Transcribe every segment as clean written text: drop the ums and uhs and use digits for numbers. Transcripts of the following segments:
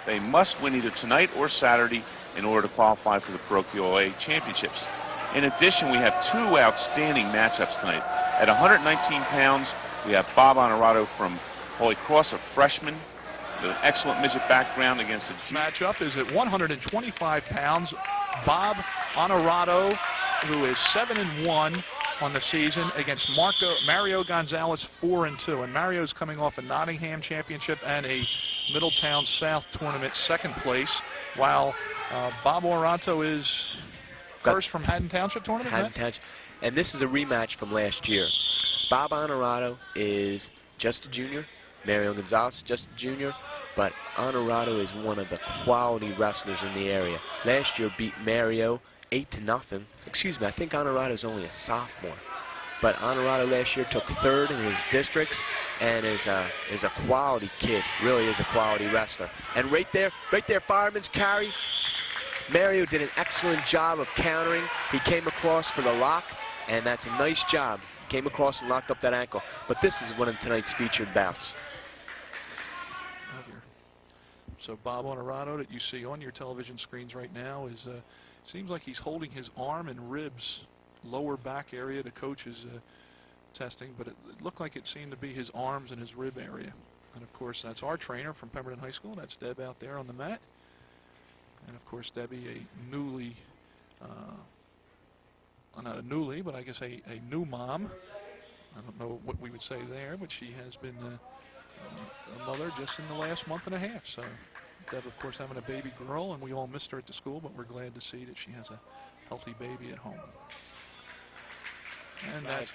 They must win either tonight or Saturday in order to qualify for the Parochial A Championships. In addition, we have two outstanding matchups tonight. At 119 pounds, we have Bob Onorato from Holy Cross, a freshman with an excellent midget background against a matchup is at 125 pounds. Bob Onorato, who is 7-1 on the season, against Mario Gonzalez, 4-2. And Mario's coming off a Nottingham championship and a Middletown South tournament second place, while Bob Onorato is first from Haddon Township tournament. Haddon Township. And this is a rematch from last year. Bob Onorato is just a junior. Mario Gonzalez, just a junior, but Onorato is one of the quality wrestlers in the area. Last year beat Mario 8-0. Excuse me, I think Onorato is only a sophomore, but Onorato last year took third in his districts and is a quality kid. Really is a quality wrestler. And right there, fireman's carry. Mario did an excellent job of countering. He came across for the lock, and that's a nice job. Came across and locked up that ankle. But this is one of tonight's featured bouts. So Bob Onorato, that you see on your television screens right now, is seems like he's holding his arm and ribs, lower back area. The coach is testing, but it looked like it seemed to be his arms and his rib area. And of course, that's our trainer from Pemberton High School. That's Deb out there on the mat. And of course, Debbie, a newly, not a newly, but I guess a new mom. I don't know what we would say there, but she has been a mother just in the last month and a half. So Deb, of course, having a baby girl, and we all missed her at the school, but we're glad to see that she has a healthy baby at home. And that's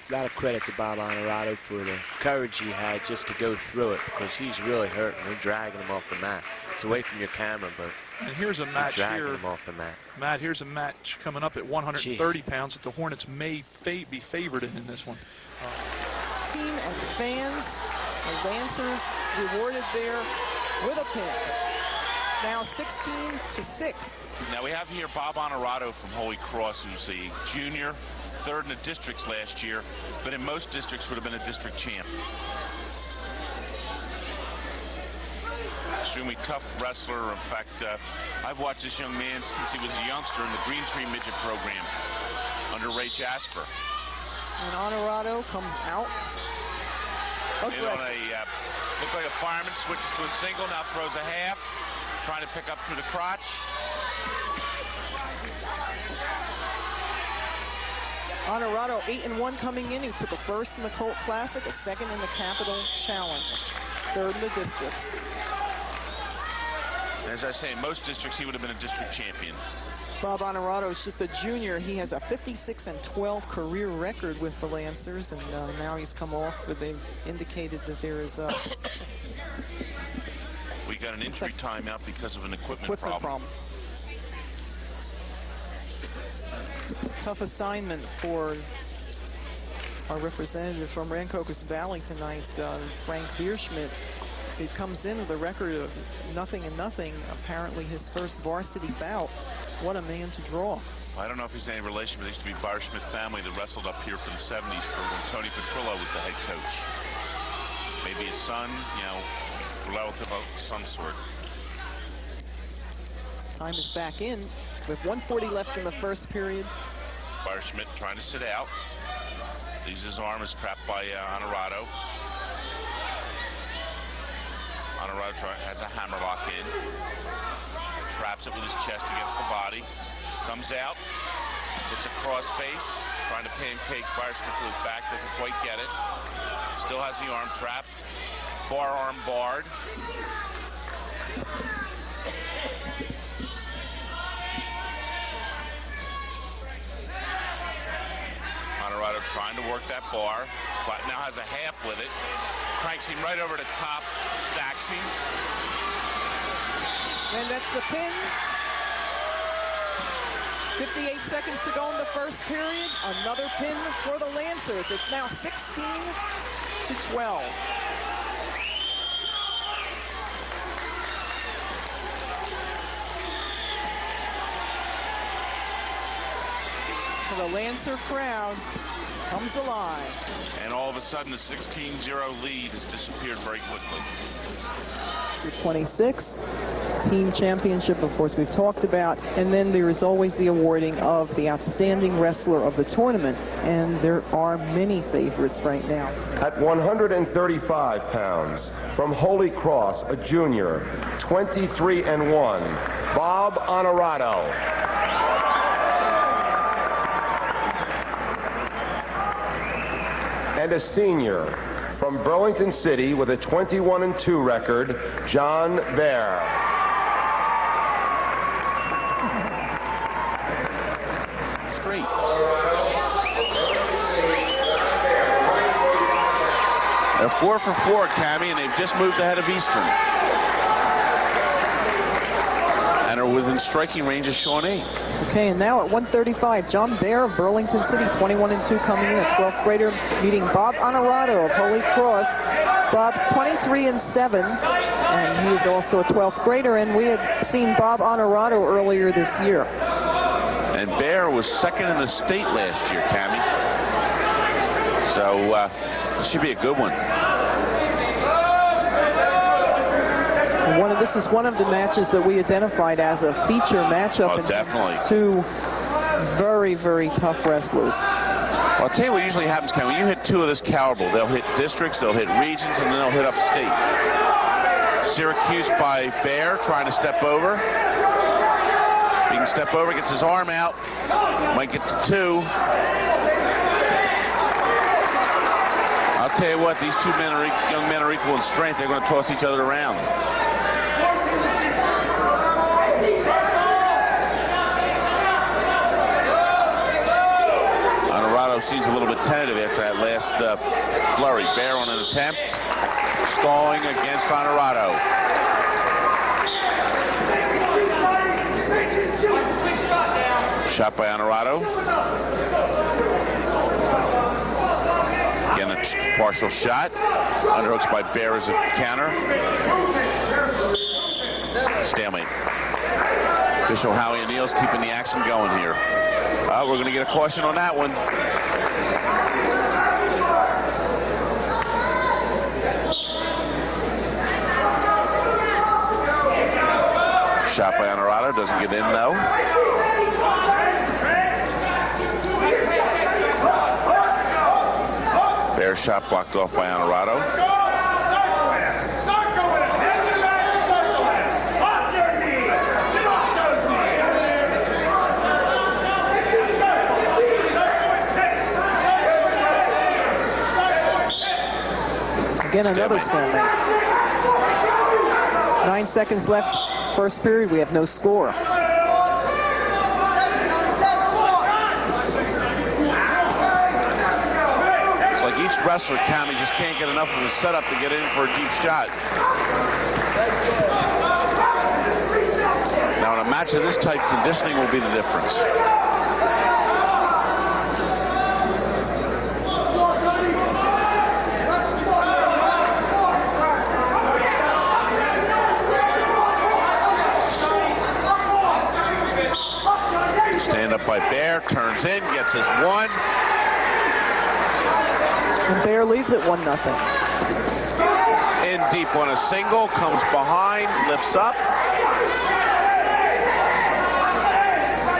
a lot of credit to Bob Onorato for the courage he had just to go through it, because he's really hurting. We're dragging him off the mat. It's away from your camera, but and here's a match dragging here. him off the mat. Matt, here's a match coming up at 130 pounds that the Hornets may be favored in this one. Team and fans, the Lancers rewarded there with a pin. Now 16-6. Now we have here Bob Onorato from Holy Cross, who's a junior, third in the districts last year, but in most districts would have been a district champ. Extremely tough wrestler. In fact, I've watched this young man since he was a youngster in the Green Tree Midget program under Ray Jasper. And Onorato comes out aggressive. Looked like a fireman, switches to a single, now throws a half, trying to pick up through the crotch. Onorato 8-1 coming in. He took a first in the Colt Classic, a second in the Capital Challenge, third in the districts. As I say, in most districts, he would have been a district champion. Bob Onorato is just a junior. He has a 56-12 career record with the Lancers, and now he's come off, but they've indicated that there is a... We got an injury timeout because of an equipment problem. Tough assignment for our representative from Rancocas Valley tonight, Frank Bierschmidt. He comes in with a record of 0-0. Apparently his first varsity bout. What a man to draw. I don't know if he's any relation, but there used to be Bierschmidt family that wrestled up here for the 70s for when Tony Petrillo was the head coach. Maybe his son, you know, relative of some sort. Time is back in with 1:40 left in the first period. Bierschmidt trying to sit out. Leaves his arm is trapped by Onorato. Onorato has a hammerlock in. Traps it with his chest against the body. Comes out. Hits a cross face. Trying to pancake Bierschmidt to his back. Doesn't quite get it. Still has the arm trapped. Forearm barred. Onorato trying to work that bar. But now has a half with it. Cranks him right over the top. Stacks him. And that's the pin. 58 seconds to go in the first period. Another pin for the Lancers. It's now 16-12. So the Lancer crowd comes alive. And all of a sudden, the 16-0 lead has disappeared very quickly. 26, team championship, of course, we've talked about. And then there is always the awarding of the outstanding wrestler of the tournament. And there are many favorites right now. At 135 pounds, from Holy Cross, a junior, 23-1, Bob Onorato. And a senior, from Burlington City with a 21-2 record, John Bear. Straight. They're 4 for 4, Cammy, and they've just moved ahead of Eastern. And are within striking range of Shawnee. Okay, and now at 135, John Bear of Burlington City, 21-2, coming in, a 12th grader, meeting Bob Onorato of Holy Cross. Bob's 23-7, and he is also a 12th grader, and we had seen Bob Onorato earlier this year. And Bear was second in the state last year, Cammy. So this should be a good one. This is one of the matches that we identified as a feature matchup. Oh, definitely. Two very, very tough wrestlers. Well, I'll tell you what usually happens, Ken. When you hit two of this caliber, they'll hit districts, they'll hit regions, and then they'll hit upstate. Syracuse by Bear, trying to step over. He can step over, gets his arm out, might get to 2. I'll tell you what, these two men are young men are equal in strength. They're going to toss each other around. Onorato seems a little bit tentative after that last flurry. Bear on an attempt, stalling against Onorato. Shot by Onorato. Again, a partial shot. Underhooks by Bear as a counter. Stalemate. Official Howie O'Neill's keeping the action going here. We're going to get a caution on that one. Shot by Onorato, doesn't get in though. Bear shot blocked off by Onorato. Again, another stalemate. 9 seconds left, first period. We have no score. It's like each wrestler, Cammy, just can't get enough of a setup to get in for a deep shot. Now, in a match of this type, conditioning will be the difference. Stand up by Bear, turns in, gets his 1. And Bear leads at 1-0. In deep on a single, comes behind, lifts up.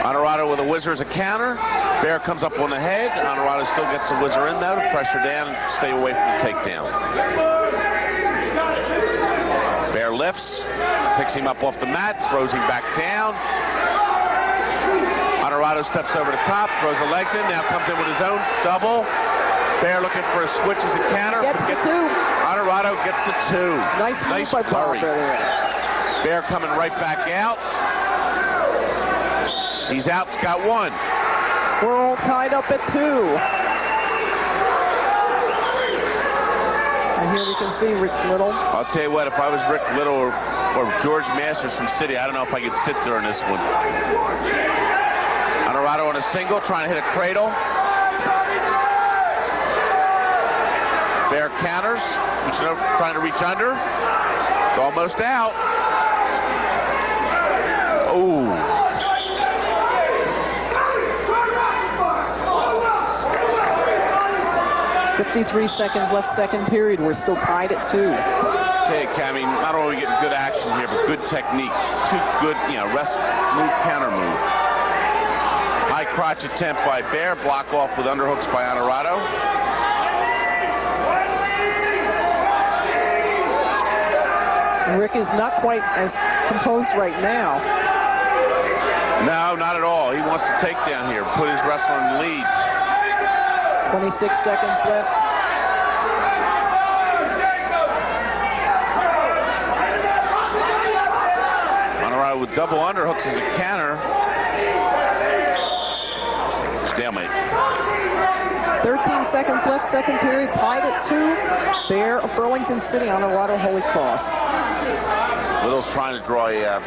Onorato with a whizzer as a counter. Bear comes up on the head. Onorato still gets the whizzer in though to pressure down and stay away from the takedown. Bear lifts, picks him up off the mat, throws him back down. Onorato steps over the top, throws the legs in, now comes in with his own double. Bear looking for a switch as a counter. Gets the 2. Onorato gets the 2. Nice move by Bob. Bear coming right back out. He's out, it's got 1. We're all tied up at 2. And here we can see Rick Little. I'll tell you what, if I was Rick Little or George Masters from City, I don't know if I could sit during this one. Onorato on a single, trying to hit a cradle. Bear counters, trying to reach under. It's almost out. Oh. 53 seconds left, second period. We're still tied at 2. Okay, Cammy, not only getting good action here, but good technique. Two good, rest move, counter move. High crotch attempt by Bear, block off with underhooks by Onorato. Rick is not quite as composed right now. No, not at all. He wants to take down here, put his wrestler in the lead. 26 seconds left. Onorato with double underhooks as a counter. Stalemate. 13 seconds left, second period, tied at 2. Bear of Burlington City, Onorato, Holy Cross. Little's trying to draw a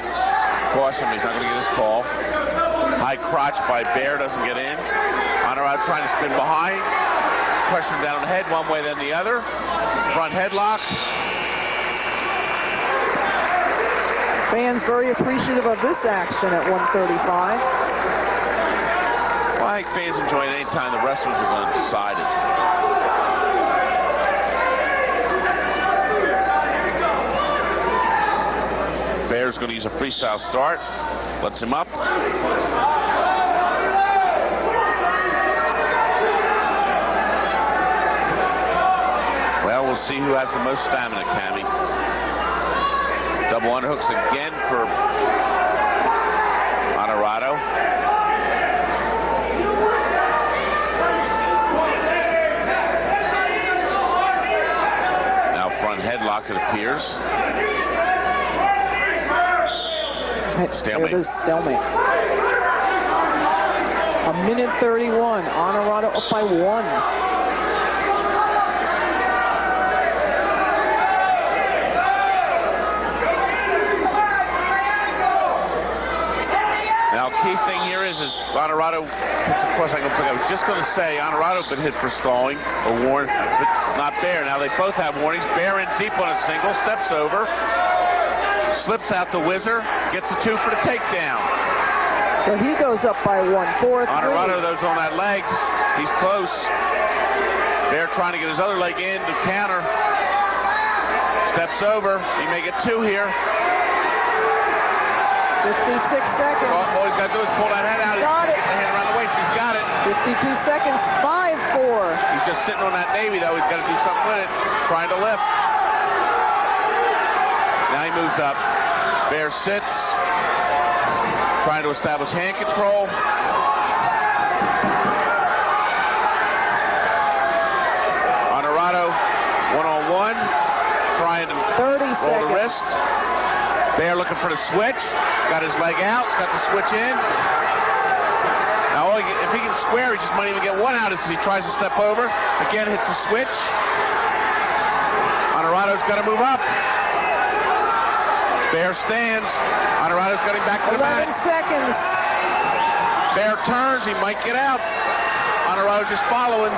caution, but he's not going to get his call. High crotch by Bear, doesn't get in. Onorato trying to spin behind. Pressure down on the head, one way then the other. Front headlock. Fans very appreciative of this action at 135. Well, I think fans enjoy it any time the wrestlers are going to decide it. Bear's going to use a freestyle start. Lets him up. Well, we'll see who has the most stamina, Cammy. Double underhooks again for Onorato. Now front headlock, it appears. Stalemate. There it is, stalemate. A minute 31. Onorato up by 1. Now, key thing here is Onorato hits across. I was just going to say Onorato been hit for stalling or warned, but not Bear. Now they both have warnings. Bear in deep on a single, steps over, slips out the whizzer, gets a 2 for the takedown. So he goes up by 1, 4-3. Onorato, those on that leg, he's close. Bear trying to get his other leg in to counter. Steps over. He may get 2 here. 56 seconds. All he's got to do is pull that head out. Got it. Get the hand around the waist. He's got it. 52 seconds. 5-4. He's just sitting on that Navy, though. He's got to do something with it. Trying to lift. Now he moves up. Bear sits. Trying to establish hand control. Onorato, one-on-one. Trying to 30 roll the seconds. wrist. Bear looking for the switch. Got his leg out. He's got the switch in. Now, if he can square, he just might even get 1 out as he tries to step over. Again, hits the switch. Onorato's got to move up. Bear stands. Onorato's got him back to the mat. 11 seconds. Bear turns. He might get out. Onorato just following.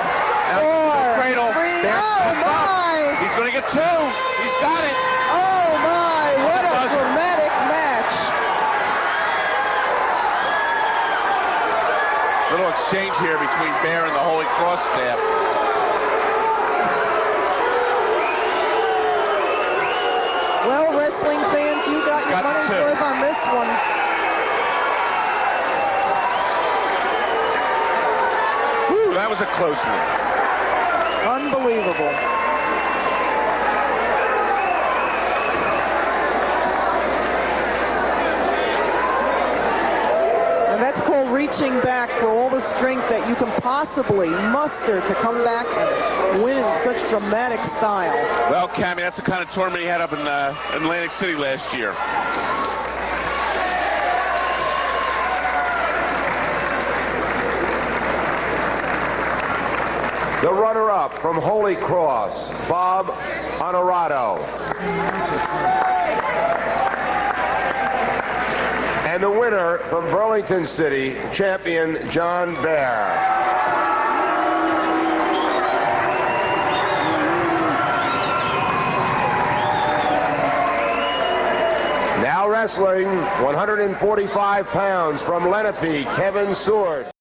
Now 4, cradle. 3, Bear steps my. up. He's going to get 2. He's got it. Oh, my. What a dramatic match. Little exchange here between Bear and the Holy Cross staff. Well, wrestling fans, you got your money's worth on this one. Whew, that was a close one. Unbelievable. And that's called reaching back for all the strength that you can possibly muster to come back and win in such dramatic style. Well, Cammy, that's the kind of tournament he had up in Atlantic City last year. The runner-up from Holy Cross, Bob Onorato. And the winner from Burlington City, champion John Bear. Now wrestling, 145 pounds from Lenape, Kevin Seward.